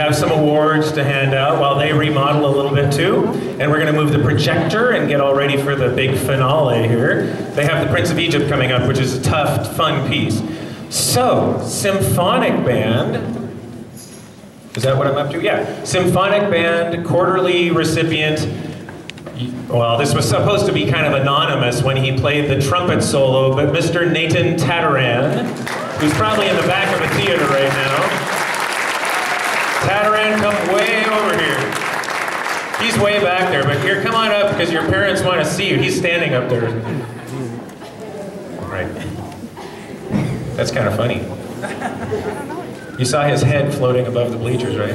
have some awards to hand out while they remodel a little bit too. And we're going to move the projector and get all ready for the big finale here. They have the Prince of Egypt coming up, which is a tough, fun piece. So, symphonic band. Is that what I'm up to? Yeah. Symphonic band, quarterly recipient. Well, this was supposed to be kind of anonymous when he played the trumpet solo, but Mr. Nathan Tataran, who's probably in the back of a theater right now. Tataran, come way over here. He's way back there, but here, come on up because your parents want to see you. He's standing up there. Right. That's kind of funny. You saw his head floating above the bleachers, right?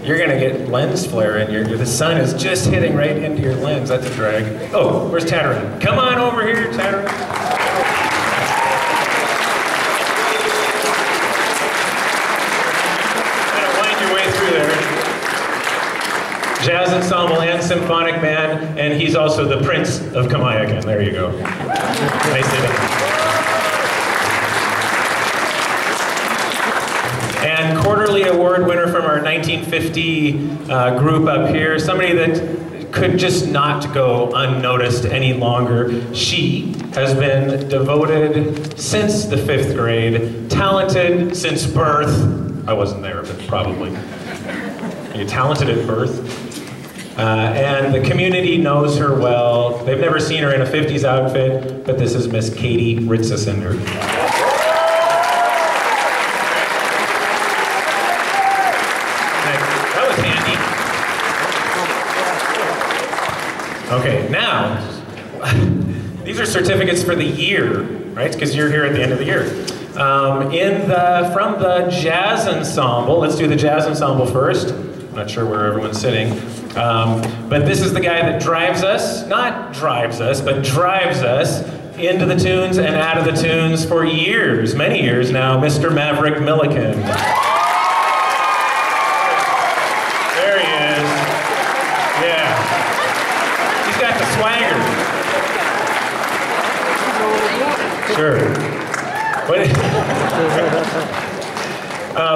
You're gonna get lens flare in the sun is just hitting right into your lens. That's a drag. Oh, where's Tataran? Come on over here, Tataran. Gotta wind your way through there. Jazz ensemble and symphonic band, and he's also the Prince of Kamiakin. There you go. Nicely done. And quarterly award winner from our 1950 group up here, somebody that could just not go unnoticed any longer. She has been devoted since the 5th grade, talented since birth. I wasn't there, but probably. You're talented at birth. And the community knows her well. They've never seen her in a 50s outfit, but this is Miss Katie Ritzesender. Okay, now, these are certificates for the year, right? Because you're here at the end of the year. From the jazz ensemble, let's do the jazz ensemble first. I'm not sure where everyone's sitting. But this is the guy that drives us, not drives us, but drives us into the tunes and out of the tunes for years, many years now, Mr. Maverick Milliken. There he is. Yeah. He's got the swagger. Sure.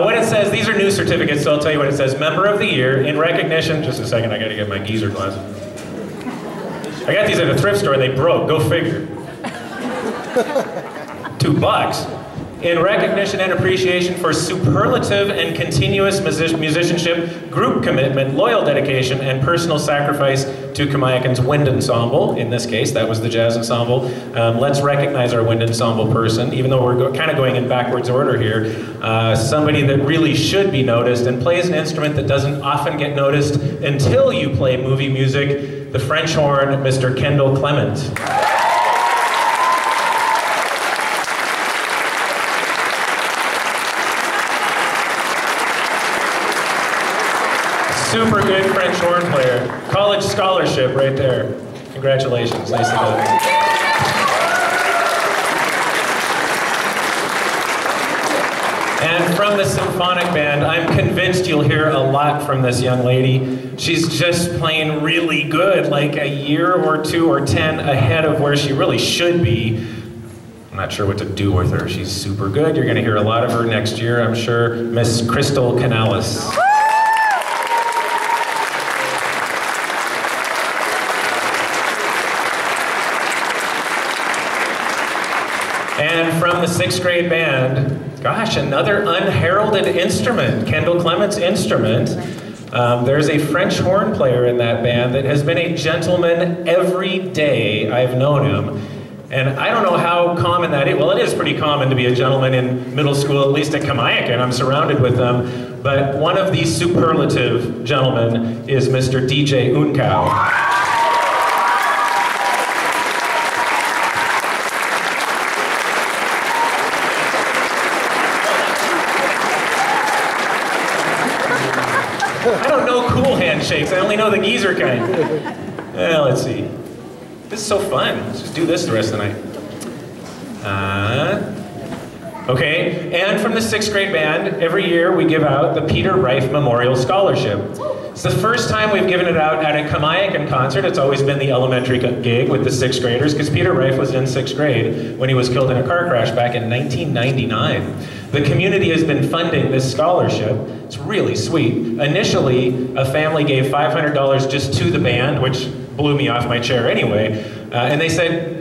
What it says, these are new certificates, so I'll tell you what it says. Member of the Year, in recognition, just a second, I gotta get my geezer glasses. I got these at a thrift store, they broke, go figure. $2. In recognition and appreciation for superlative and continuous musicianship, group commitment, loyal dedication, and personal sacrifice to Kamiakin's wind ensemble. In this case, that was the jazz ensemble. Let's recognize our wind ensemble person, even though we're kind of going in backwards order here. Somebody that really should be noticed and plays an instrument that doesn't often get noticed until you play movie music, the French horn, Mr. Kendall Clement. Super good French horn player. College scholarship right there. Congratulations, nice to know. And from the symphonic band, I'm convinced you'll hear a lot from this young lady. She's just playing really good, like a year or 2 or 10 ahead of where she really should be. I'm not sure what to do with her. She's super good. You're gonna hear a lot of her next year, I'm sure. Miss Crystal Canales. And from the 6th grade band, gosh, another unheralded instrument, Kendall Clement's instrument. There's a French horn player in that band that has been a gentleman every day I've known him. And I don't know how common that is. Well, it is pretty common to be a gentleman in middle school, at least at Kamiakin. I'm surrounded with them. But one of these superlative gentlemen is Mr. DJ Unkau. I don't know cool handshakes, I only know the geezer kind. Let's see. This is so fun. Let's just do this the rest of the night. Okay, and from the 6th grade band, every year we give out the Peter Reif Memorial Scholarship. It's the first time we've given it out at a Kamiakin concert. It's always been the elementary gig with the 6th graders, because Peter Reif was in 6th grade when he was killed in a car crash back in 1999. The community has been funding this scholarship. It's really sweet. Initially, a family gave $500 just to the band, which blew me off my chair anyway. And they said,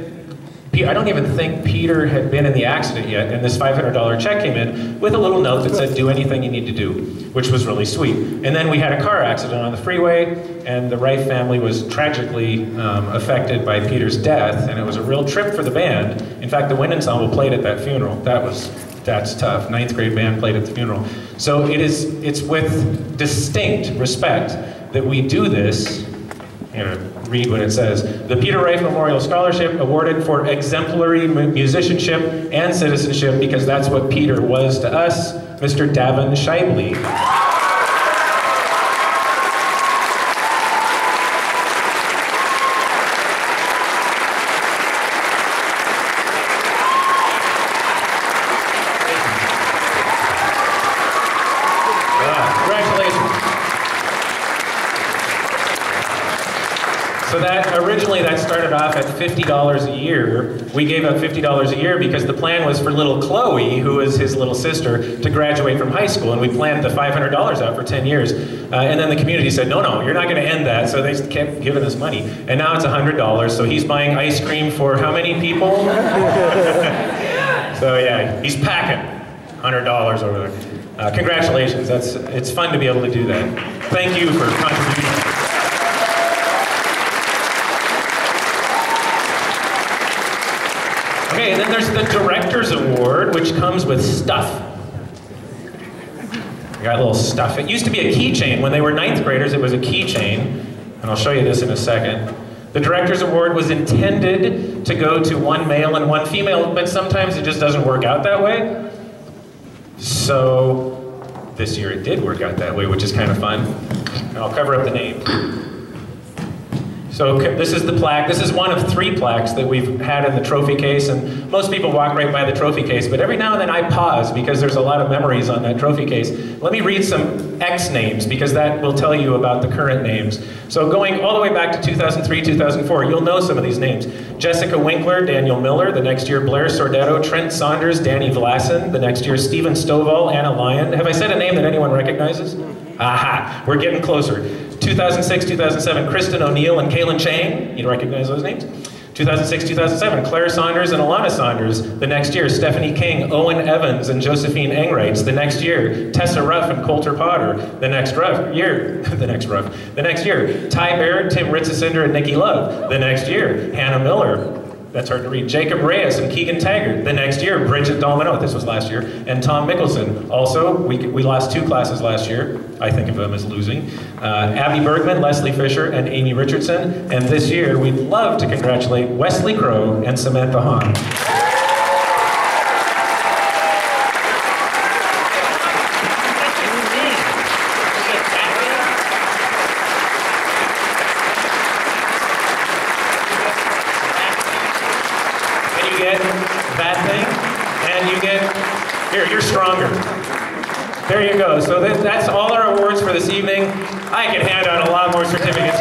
I don't even think Peter had been in the accident yet, and this $500 check came in with a little note that said, do anything you need to do, which was really sweet. And then we had a car accident on the freeway, and the Wright family was tragically affected by Peter's death, and it was a real trip for the band. In fact, the wind ensemble played at that funeral. That's tough. 9th grade band played at the funeral. So it's with distinct respect that we do this. Read what it says. The Peter Wright Memorial Scholarship awarded for exemplary musicianship and citizenship, because that's what Peter was to us, Mr. Davin Shively. So originally that started off at $50 a year. We gave up $50 a year because the plan was for little Chloe, who is his little sister, to graduate from high school, and we planned the $500 out for 10 years. And then the community said, no, you're not going to end that, so they kept giving us money. And now it's $100, so he's buying ice cream for how many people? So yeah, he's packing $100 over there. Congratulations, it's fun to be able to do that. Thank you for contributing. Okay, and then there's the Director's Award, which comes with stuff. I got a little stuff. It used to be a keychain. When they were 9th graders, it was a keychain. And I'll show you this in a second. The Director's Award was intended to go to one male and one female, but sometimes it just doesn't work out that way. So this year it did work out that way, which is kind of fun. And I'll cover up the name. So this is the plaque. This is one of 3 plaques that we've had in the trophy case, and most people walk right by the trophy case, but every now and then I pause because there's a lot of memories on that trophy case. Let me read some X names, because that will tell you about the current names. So going all the way back to 2003, 2004, you'll know some of these names. Jessica Winkler, Daniel Miller, the next year Blair Sordetto, Trent Saunders, Danny Vlasin, the next year Stephen Stovall, Anna Lyon. Have I said a name that anyone recognizes? Aha, we're getting closer. 2006, 2007, Kristen O'Neill and Kaylin Chang. You recognize those names? 2006, 2007, Claire Saunders and Alana Saunders. The next year, Stephanie King, Owen Evans, and Josephine Engreitz. The next year, Tessa Ruff and Coulter Potter. The next year, Ty Baird, Tim Ritzesinder, and Nikki Love. The next year, Hannah Miller. That's hard to read. Jacob Reyes and Keegan Taggart. The next year, Bridget Dolmano, this was last year, and Tom Mickelson. Also, we lost 2 classes last year. I think of them as losing. Abby Bergman, Leslie Fisher, and Amy Richardson. And this year, we'd love to congratulate Wesley Crow and Samantha Hahn. That thing, and you get, here, you're stronger. There you go. So that's all our awards for this evening. I can hand out a lot more certificates.